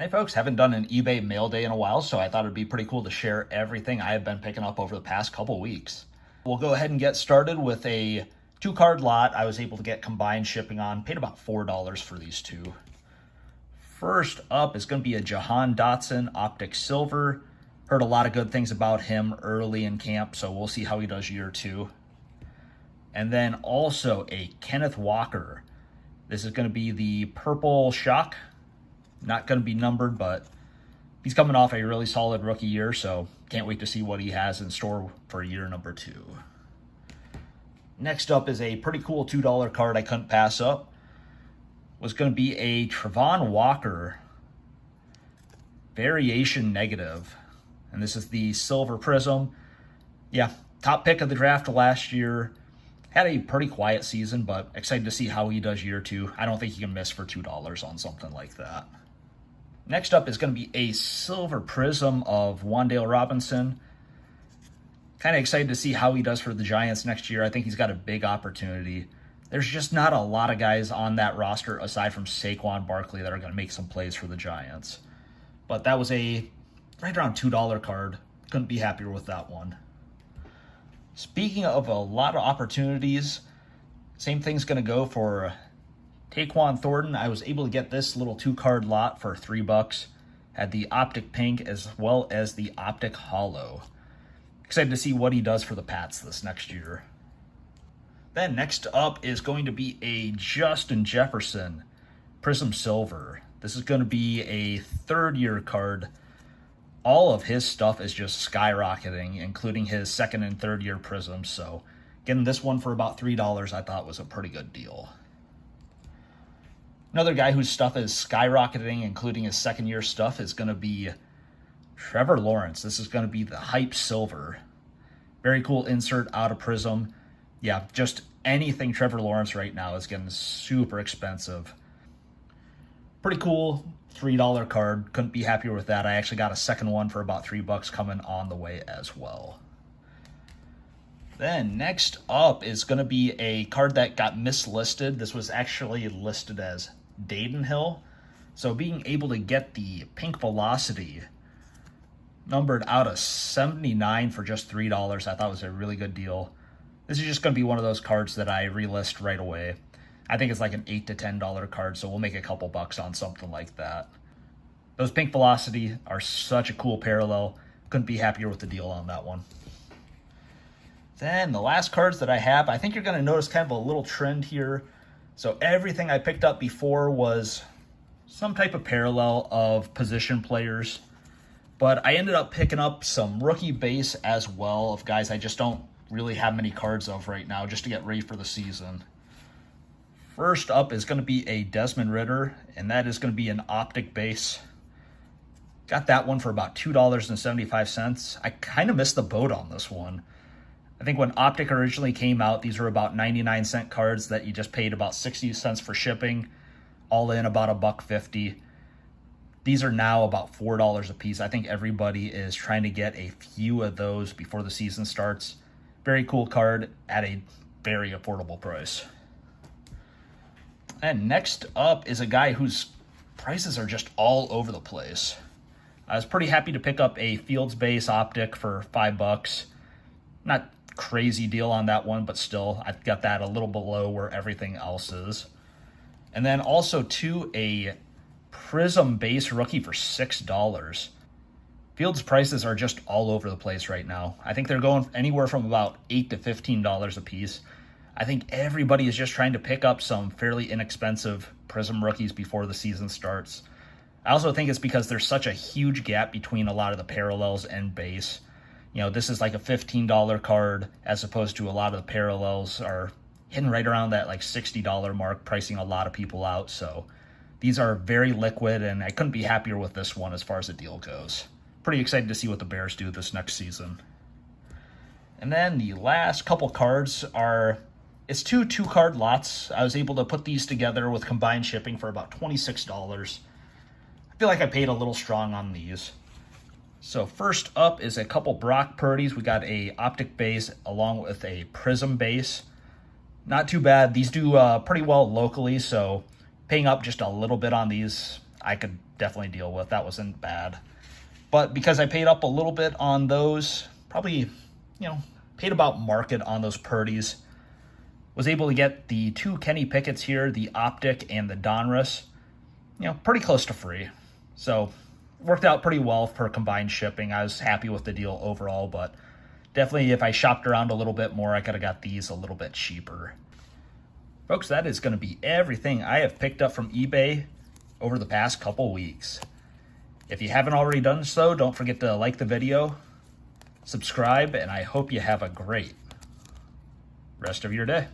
Hey folks, haven't done an eBay mail day in a while, so I thought it'd be pretty cool to share everything I have been picking up over the past couple weeks. We'll go ahead and get started with a 2-card lot I was able to get combined shipping on. Paid about $4 for these two. First up is going to be a Jahan Dotson Optic Silver. Heard a lot of good things about him early in camp, so we'll see how he does year two. And then also a Kenneth Walker. This is going to be the Purple Shock. Not going to be numbered, but he's coming off a really solid rookie year, so can't wait to see what he has in store for year number 2. Next up is a pretty cool $2 card I couldn't pass up. Was going to be a Travon Walker Variation Negative. And this is the Silver Prism. Yeah, top pick of the draft last year. Had a pretty quiet season, but excited to see how he does year 2. I don't think he can miss for $2 on something like that. Next up is going to be a Silver Prism of Wan'Dale Robinson. Kind of excited to see how he does for the Giants next year. I think he's got a big opportunity. There's just not a lot of guys on that roster aside from Saquon Barkley that are going to make some plays for the Giants. But that was a right around $2 card. Couldn't be happier with that one. Speaking of a lot of opportunities, same thing's going to go for Taquan Thornton. I was able to get this little 2-card lot for $3. Had the Optic Pink as well as the Optic Hollow. Excited to see what he does for the Pats this next year. Then next up is going to be a Justin Jefferson Prism Silver. This is going to be a 3rd-year card. All of his stuff is just skyrocketing, including his 2nd and 3rd-year prisms. So getting this one for about $3 I thought was a pretty good deal. Another guy whose stuff is skyrocketing, including his 2nd-year stuff, is going to be Trevor Lawrence. This is going to be the Hype Silver. Very cool insert out of Prism. Yeah, just anything Trevor Lawrence right now is getting super expensive. Pretty cool $3 card. Couldn't be happier with that. I actually got a second one for about $3 coming on the way as well. Then next up is going to be a card that got mislisted. This was actually listed as Dayton Hill. So being able to get the Pink Velocity numbered out of 79 for just $3 I thought was a really good deal. This is just going to be one of those cards that I relist right away. I think it's like an $8 to $10 card, so we'll make a couple bucks on something like that. Those Pink Velocity are such a cool parallel. Couldn't be happier with the deal on that one. Then the last cards that I have, I think you're going to notice kind of a little trend here. So everything I picked up before was some type of parallel of position players. But I ended up picking up some rookie base as well of guys I just don't really have many cards of right now just to get ready for the season. First up is going to be a Desmond Ridder, and that is going to be an Optic base. Got that one for about $2.75. I kind of missed the boat on this one. I think when Optic originally came out, these were about 99-cent cards that you just paid about 60 cents for shipping, all in about $1.50. These are now about $4 a piece. I think everybody is trying to get a few of those before the season starts. Very cool card at a very affordable price. And next up is a guy whose prices are just all over the place. I was pretty happy to pick up a Fields base Optic for $5. Not crazy deal on that one, but still, I've got that a little below where everything else is. And then also, too, a Prism base rookie for $6. Fields prices are just all over the place right now. I think they're going anywhere from about $8 to $15 a piece. I think everybody is just trying to pick up some fairly inexpensive Prism rookies before the season starts. I also think it's because there's such a huge gap between a lot of the parallels and base. You know, this is like a $15 card as opposed to a lot of the parallels are hitting right around that like $60 mark, pricing a lot of people out. So these are very liquid, and I couldn't be happier with this one as far as the deal goes. Pretty excited to see what the Bears do this next season. And then the last couple cards are, it's 2-card lots. I was able to put these together with combined shipping for about $26. I feel like I paid a little strong on these. So first up is a couple Brock Purdy's. We got a Optic base along with a Prism base. Not too bad. These do pretty well locally, so paying up just a little bit on these, I could definitely deal with. That wasn't bad. But because I paid up a little bit on those, probably, paid about market on those Purdy's, was able to get the 2 Kenny Pickett's here, the Optic and the Donruss, pretty close to free. So worked out pretty well for combined shipping. I was happy with the deal overall, but definitely if I shopped around a little bit more, I could have got these a little bit cheaper. Folks, that is going to be everything I have picked up from eBay over the past couple weeks. If you haven't already done so, don't forget to like the video, subscribe, and I hope you have a great rest of your day.